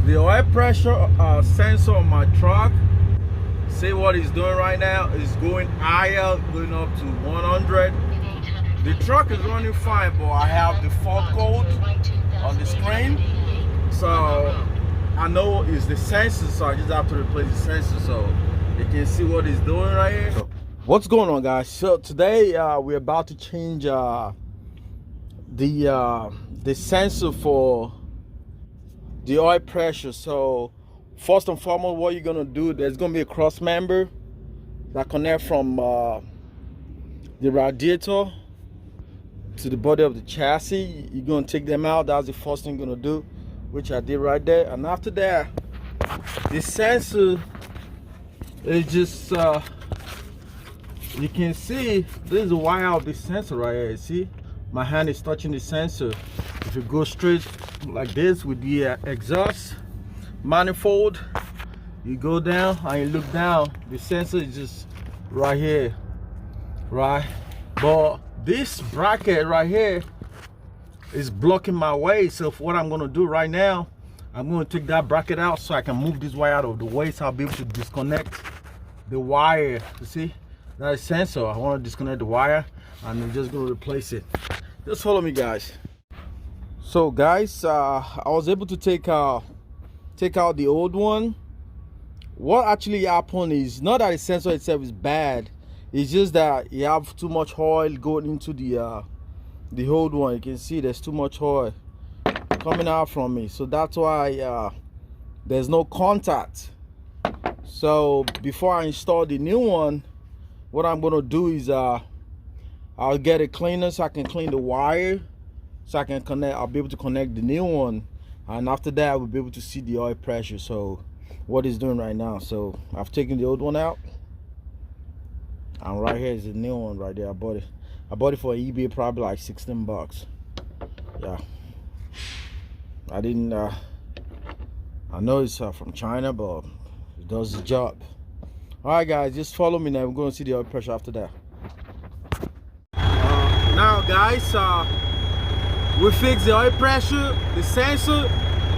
the oil pressure sensor on my truck. See what it's doing right now? It's going higher, going up to 100. The truck is running fine, but I have the fault code on the screen, so I know it's the sensor, so I just have to replace the sensor so you can see what it's doing right here. So, what's going on, guys? So today we're about to change the sensor for the oil pressure. So first and foremost, what you're gonna do, there's gonna be a cross member that connect from the radiator to the body of the chassis. You're gonna take them out. That's the first thing you're gonna do, which I did right there. And after that, the sensor is just you can see this is the wire of the sensor right here. See, my hand is touching the sensor. If you go straight like this with the exhaust manifold, you go down and you look down, the sensor is just right here, right? But this bracket right here is blocking my way. So what I'm going to do right now, I'm going to take that bracket out so I can move this wire out of the way, so I'll be able to disconnect the wire. You see, that is sensor. I want to disconnect the wire and I'm just going to replace it. Just follow me, guys. So guys, I was able to take out the old one. What actually happened is not that the sensor itself is bad, it's just that you have too much oil going into the old one. You can see there's too much oil coming out from it, so that's why there's no contact. So before I install the new one, what I'm gonna do is I'll get a cleaner so I can clean the wire, so I can connect. I'll be able to connect the new one, and after that I will be able to see the oil pressure. So what it's doing right now. So I've taken the old one out, and right here is the new one right there. I bought it for eBay, probably like 16 bucks. Yeah, I didn't I know it's from China, but it does the job. All right, guys, just follow me now. We're going to see the oil pressure after that. Now guys, we fixed the oil pressure, the sensor.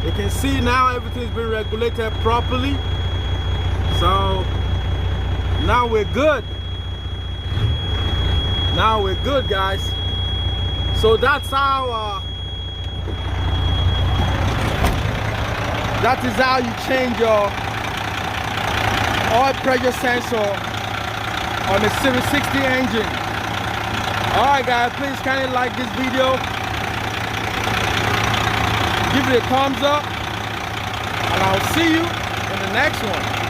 You can see now everything's been regulated properly. So now we're good. Now we're good, guys. So that's how that is how you change your oil pressure sensor on the Series 60 engine. Alright guys, please kindly like this video, give it a thumbs up, and I'll see you in the next one.